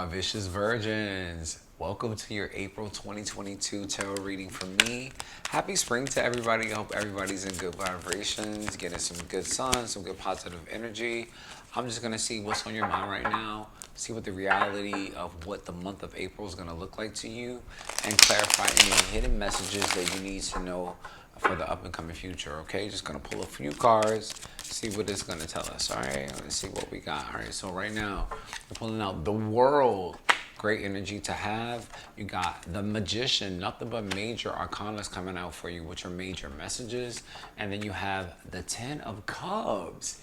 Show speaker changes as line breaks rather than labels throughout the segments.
My vicious virgins, welcome to your April 2022 tarot reading from me. Happy spring to everybody. I hope everybody's in good vibrations, getting some good sun, some good positive energy. I'm just going to see what's on your mind right now, see what the reality of what the month of April is going to look like to you, and clarify any hidden messages that you need to know for the up and coming future. Okay, just going to pull a few cards, see what it's going to tell us. All right, let's see what we got. All right, so right now we're pulling out the World. Great energy to have. You got the Magician, nothing but major arcanas coming out for you, which are major messages. And then you have the Ten of Cups.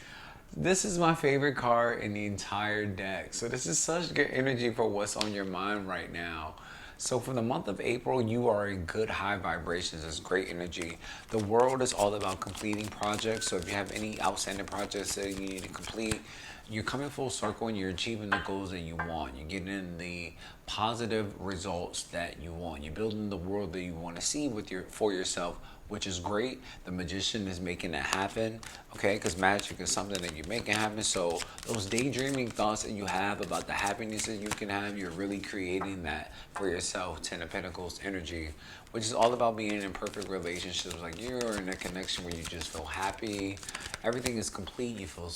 This is my favorite card in the entire deck. So this is such good energy for what's on your mind right now. So for the month of April, you are in good high vibrations. It's great energy. The World is all about completing projects. So if you have any outstanding projects that you need to complete, you're coming full circle and you're achieving the goals that you want. You're getting the positive results that you want. You're building the world that you want to see for yourself, which is great. The Magician is making it happen, okay? Because magic is something that you're making happen. So those daydreaming thoughts that you have about the happiness that you can have, you're really creating that for yourself. Ten of Pentacles energy, which is all about being in perfect relationships. Like you're in a connection where you just feel happy. Everything is complete. You feel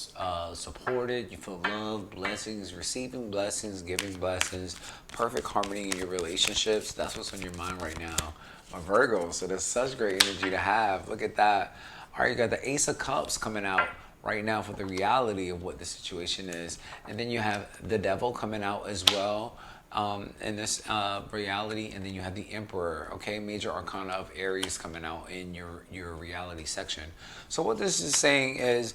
supported. You feel love, blessings, receiving blessings, giving blessings. Perfect harmony in your relationships. That's what's on your mind right now. My Virgo, so there's such great energy to have. Look at that. All right, you got the Ace of Cups coming out right now for the reality of what the situation is. And then you have the Devil coming out as well in this reality. And then you have the Emperor, okay? Major Arcana of Aries coming out in your reality section. So what this is saying is,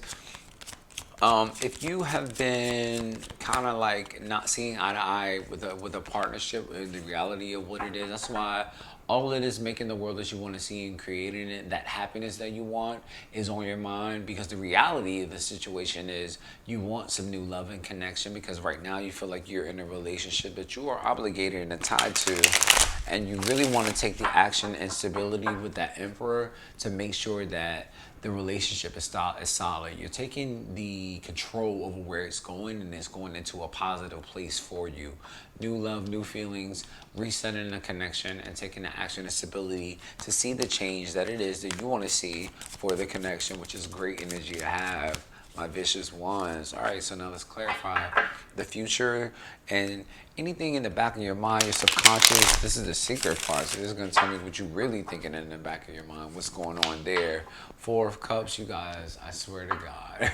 if you have been kind of like not seeing eye to eye with a partnership, the reality of what it is, that's why all it is making the world that you want to see and creating it, that happiness that you want is on your mind, because the reality of the situation is you want some new love and connection, because right now you feel like you're in a relationship that you are obligated and tied to, and you really want to take the action and stability with that Emperor to make sure that the relationship is solid. You're taking the control over where it's going, and it's going into a positive place for you. New love, new feelings, resetting the connection, and taking the action and stability to see the change that it is that you want to see for the connection, which is great energy to have. My vicious ones. All right, so now let's clarify the future and anything in the back of your mind, your subconscious. This is the secret part. So this is going to tell me what you're really thinking in the back of your mind, what's going on there. Four of Cups, you guys, I swear to God.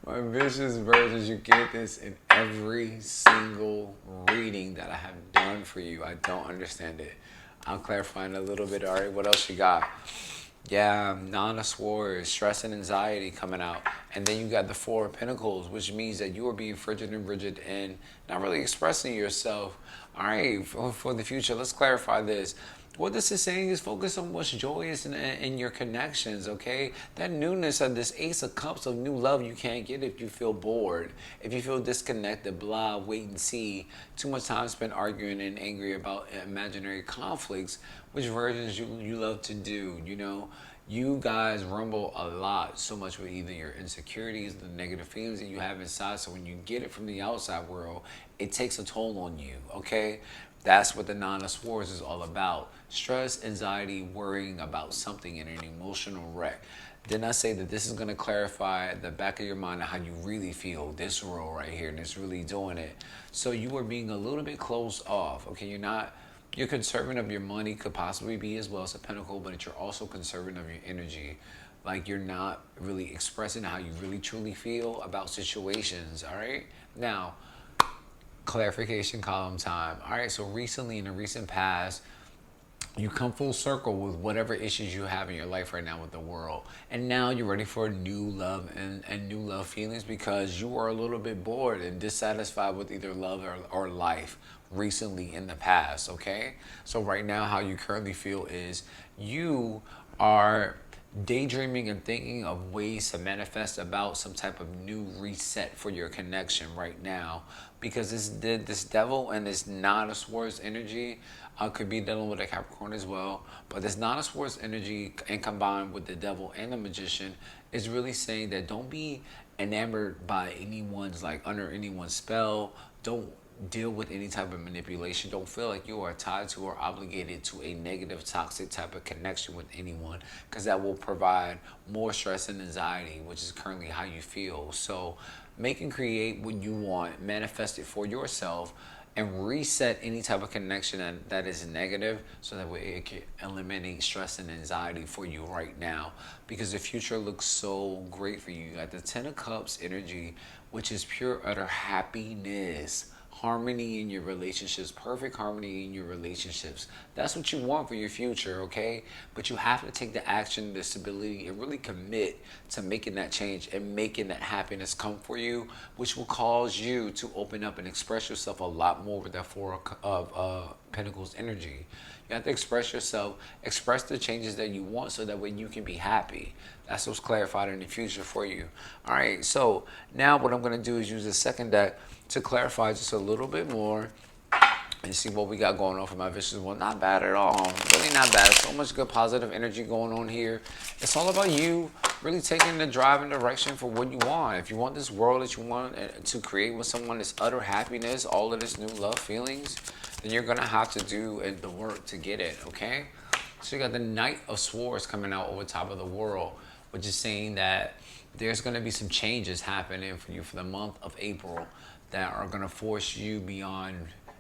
My vicious virgins, you get this in every single reading that I have done for you. I don't understand it. I'll clarify in a little bit. All right, what else you got? Yeah, Nine of Swords, stress and anxiety coming out. And then you got the Four of Pentacles, which means that you are being frigid and rigid and not really expressing yourself. All right, for the future, let's clarify this. What this is saying is focus on what's joyous in your connections, okay? That newness of this Ace of Cups of new love you can't get if you feel bored, if you feel disconnected, blah, wait and see. Too much time spent arguing and angry about imaginary conflicts, which virgins you love to do, you know? You guys rumble a lot, so much with either your insecurities, the negative feelings that you have inside. So when you get it from the outside world, it takes a toll on you, okay? That's what the Nine of Swords is all about. Stress, anxiety, worrying about something, and an emotional wreck. Didn't I say that this is going to clarify the back of your mind how you really feel, this role right here, and it's really doing it. So you are being a little bit closed off, okay? You're conserving of your money, could possibly be as well as a pentacle, but you're also conserving of your energy. Like you're not really expressing how you really truly feel about situations, all right? Now, clarification column time. All right, so recently, in the recent past, you come full circle with whatever issues you have in your life right now with the world. And now you're ready for new love and new love feelings, because you are a little bit bored and dissatisfied with either love or life recently in the past, okay? So right now, how you currently feel is you are daydreaming and thinking of ways to manifest about some type of new reset for your connection right now, because this devil and this nine of swords energy could be dealing with a Capricorn as well, but this nine of swords energy and combined with the devil and the magician is really saying that don't be enamored by anyone's, like, under anyone's spell. Don't deal with any type of manipulation. Don't feel like you are tied to or obligated to a negative, toxic type of connection with anyone, because that will provide more stress and anxiety, which is currently how you feel. So make and create what you want, manifest it for yourself, and reset any type of connection that is negative, so that way it can eliminate stress and anxiety for you right now, because the future looks so great for you. You got the Ten of Cups energy, which is pure utter happiness, harmony in your relationships, perfect harmony in your relationships. That's what you want for your future, okay? But you have to take the action, the stability, and really commit to making that change and making that happiness come for you, which will cause you to open up and express yourself a lot more with that Four of Pentacles energy. You have to express yourself, express the changes that you want, so that way you can be happy. That's what's clarified in the future for you. All right, so now what I'm going to do is use the second deck to clarify just a little bit more and see what we got going on for my vicious one. Not bad at all. Really not bad. So much good positive energy going on here. It's all about you really taking the drive and direction for what you want. If you want this world that you want to create with someone, this utter happiness, all of this new love feelings, then you're going to have to do the work to get it, okay? So you got the Knight of Swords coming out over top of the world, which is saying that there's going to be some changes happening for you for the month of April that are going to force you beyond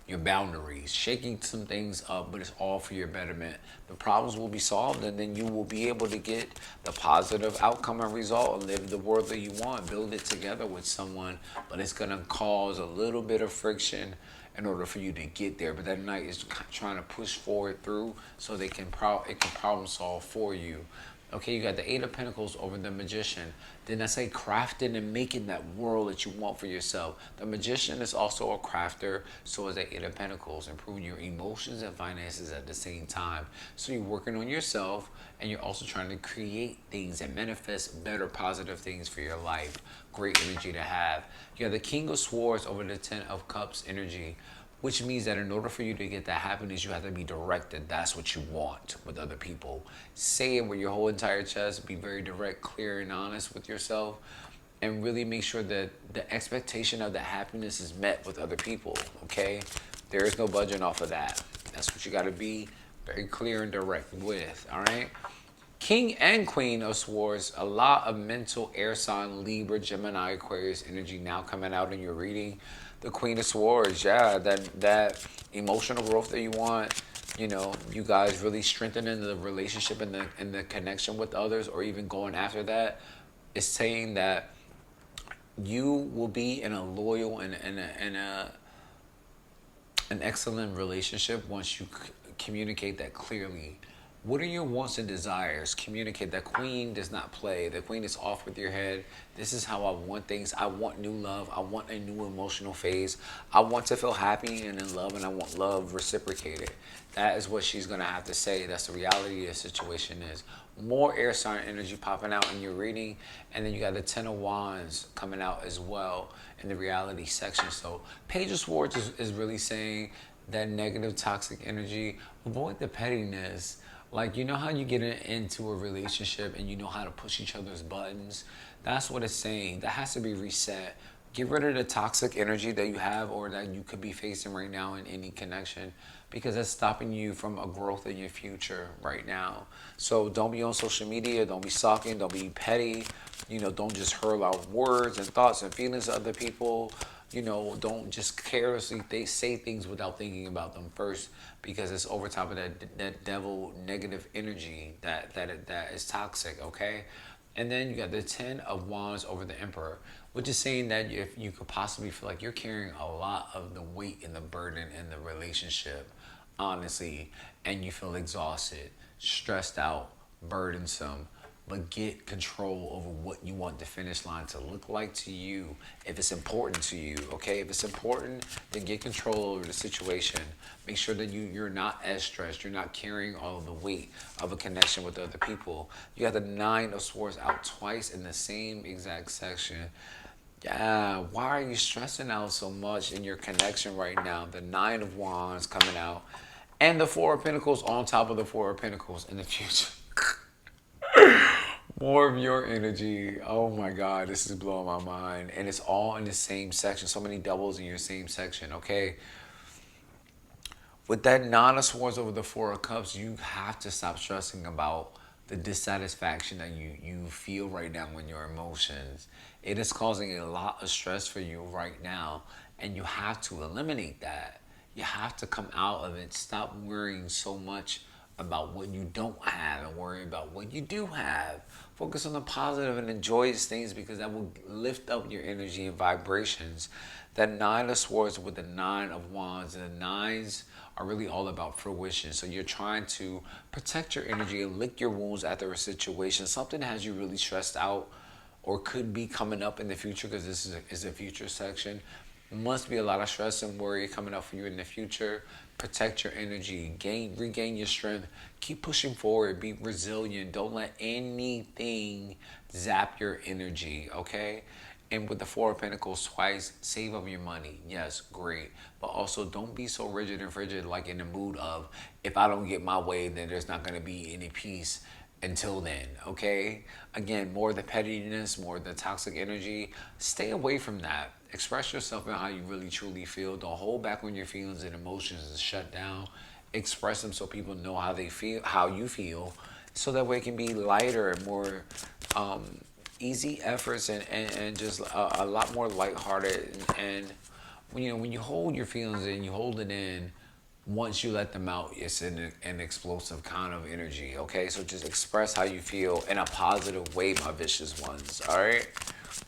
your boundaries, shaking some things up, but it's all for your betterment. The problems will be solved, and then you will be able to get the positive outcome and result and live the world that you want, build it together with someone, but it's going to cause a little bit of friction in order for you to get there. But that Knight is trying to push forward through so it can problem solve for you. Okay, you got the Eight of Pentacles over the Magician. Then I say crafting and making that world that you want for yourself. The Magician is also a crafter, so is the Eight of Pentacles, improving your emotions and finances at the same time. So you're working on yourself, and you're also trying to create things and manifest better positive things for your life. Great energy to have. You have the King of Swords over the Ten of Cups energy, which means that in order for you to get that happiness, you have to be directed. That's what you want with other people. Say it with your whole entire chest. Be very direct, clear, and honest with yourself. And really make sure that the expectation of the happiness is met with other people, okay? There is no budging off of that. That's what you got to be very clear and direct with, all right? King and Queen of Swords, a lot of mental air sign, Libra, Gemini, Aquarius energy now coming out in your reading. The Queen of Swords, yeah, that emotional growth that you want, you know, you guys really strengthening the relationship and the connection with others, or even going after that, is saying that you will be in a loyal and an excellent relationship once you communicate that clearly. What are your wants and desires? Communicate. The Queen does not play. The Queen is off with your head. This is how I want things. I want new love. I want a new emotional phase. I want to feel happy and in love, and I want love reciprocated. That is what she's going to have to say. That's the reality of the situation is. More air sign energy popping out in your reading. And then you got the Ten of Wands coming out as well in the reality section. So Page of Swords is really saying that negative, toxic energy. Avoid the pettiness. Like, you know how you get into a relationship and you know how to push each other's buttons? That's what it's saying. That has to be reset. Get rid of the toxic energy that you have or that you could be facing right now in any connection, because that's stopping you from a growth in your future right now. So don't be on social media. Don't be stalking. Don't be petty. You know, don't just hurl out words and thoughts and feelings to other people. You know, don't just carelessly say things without thinking about them first, because it's over top of that devil negative energy that is toxic, okay? And then you got the Ten of Wands over the Emperor, which is saying that if you could possibly feel like you're carrying a lot of the weight and the burden in the relationship, honestly, and you feel exhausted, stressed out, burdensome, but get control over what you want the finish line to look like to you, if it's important to you, okay? If it's important, then get control over the situation. Make sure that you're not as stressed. You're not carrying all of the weight of a connection with other people. You got the Nine of Swords out twice in the same exact section. Yeah, why are you stressing out so much in your connection right now? The Nine of Wands coming out, and the Four of Pentacles on top of the Four of Pentacles in the future. More of your energy. Oh my God, this is blowing my mind. And it's all in the same section. So many doubles in your same section, okay? With that Nine of Swords over the Four of Cups, you have to stop stressing about the dissatisfaction that you feel right now in your emotions. It is causing a lot of stress for you right now, and you have to eliminate that. You have to come out of it. Stop worrying so much about what you don't have and worry about what you do have. Focus on the positive and joyous things, because that will lift up your energy and vibrations. That Nine of Swords with the Nine of Wands, and the nines are really all about fruition. So you're trying to protect your energy and lick your wounds after a situation. Something has you really stressed out or could be coming up in the future, because this is a future section. Must be a lot of stress and worry coming up for you in the future. Protect your energy, regain your strength, keep pushing forward, be resilient. Don't let anything zap your energy, okay? And with the Four of Pentacles twice, save up your money. Yes, great. But also don't be so rigid and frigid, like in the mood of, if I don't get my way, then there's not going to be any peace until then, okay? Again, more of the pettiness, more of the toxic energy. Stay away from that. Express yourself and how you really truly feel. Don't hold back on your feelings and emotions and shut down. Express them so people know how they feel, how you feel, so that way it can be lighter and more easy efforts, and just a lot more lighthearted. And when you hold your feelings and you hold it in, once you let them out, it's an explosive kind of energy, okay? So just express how you feel in a positive way, my vicious ones, all right?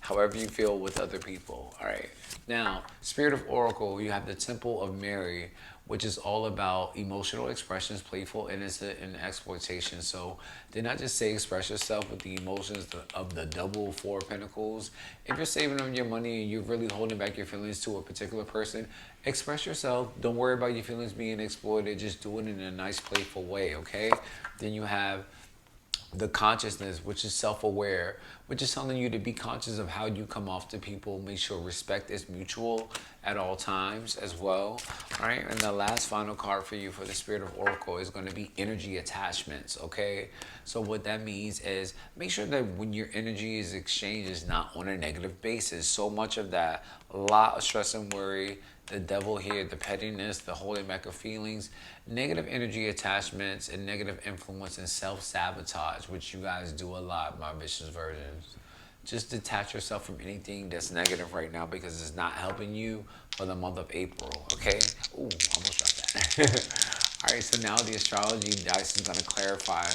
However you feel with other people, all right? Now, Spirit of Oracle, you have the Temple of Mary, which is all about emotional expressions, playful, innocent, and exploitation. So did not just say express yourself with the emotions of the double Four of Pentacles. If you're saving up your money and you're really holding back your feelings to a particular person, express yourself. Don't worry about your feelings being exploited. Just do it in a nice, playful way, okay? Then you have the consciousness, which is self-aware, which is telling you to be conscious of how you come off to people. Make sure respect is mutual at all times as well. All right, and the last final card for you for the Spirit of Oracle is going to be energy attachments, okay? So what that means is make sure that when your energy is exchanged, it's not on a negative basis. So much of that, a lot of stress and worry, the devil here, the pettiness, the holding back of feelings, negative energy attachments, and negative influence and self-sabotage, which you guys do a lot, my vicious versions. Just detach yourself from anything that's negative right now, because it's not helping you for the month of April, okay? Ooh, almost dropped that. All right, so now the Astrology Dice is going to clarify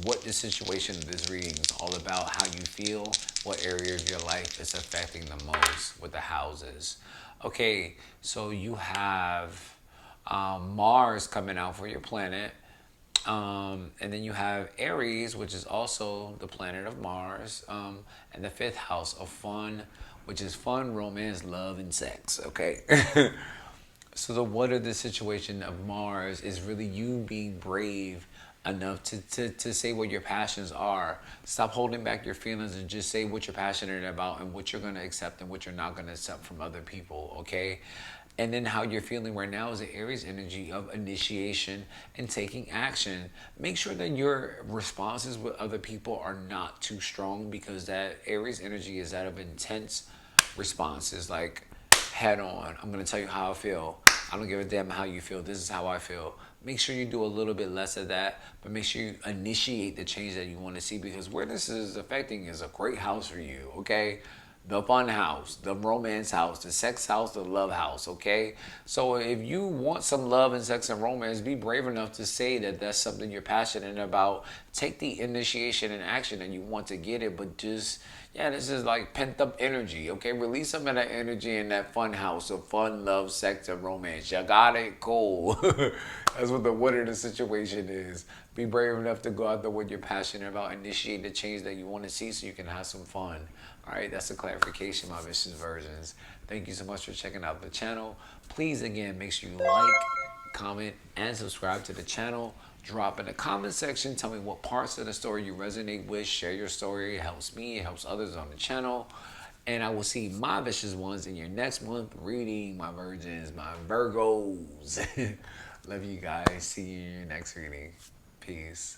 what the situation of this reading is all about, how you feel, what area of your life is affecting the most with the houses. Okay, so you have Mars coming out for your planet. And then you have Aries, which is also the planet of Mars. And the fifth house of fun, which is fun, romance, love, and sex. Okay. So what are the situation of Mars is really you being brave enough to say what your passions are. Stop holding back your feelings and just say what you're passionate about and what you're going to accept and what you're not going to accept from other people, okay? And then how you're feeling right now is the Aries energy of initiation and taking action. Make sure that your responses with other people are not too strong, because that Aries energy is that of intense responses, like head on. I'm going to tell you how I feel. I don't give a damn how you feel. This is how I feel. Make sure you do a little bit less of that, but make sure you initiate the change that you want to see, because where this is affecting is a great house for you, okay? The fun house, the romance house, the sex house, the love house, okay? So if you want some love and sex and romance, be brave enough to say that that's something you're passionate about. Take the initiation and action and you want to get it, but just Yeah, this is like pent up energy. Okay, release some of that energy in that fun house of fun, love, sex, and romance. You got it, cool. That's what the what of the situation is. Be brave enough to go out there what you're passionate about. Initiate the change that you want to see so you can have some fun. All right, that's a clarification, my vicious versions. Thank you so much for checking out the channel. Please, again, make sure you like, comment, and subscribe to the channel. Drop in the comment section. Tell me what parts of the story you resonate with. Share your story. It helps me. It helps others on the channel. And I will see my vicious ones in your next month reading, my virgins, my Virgos. Love you guys. See you in your next reading. Peace.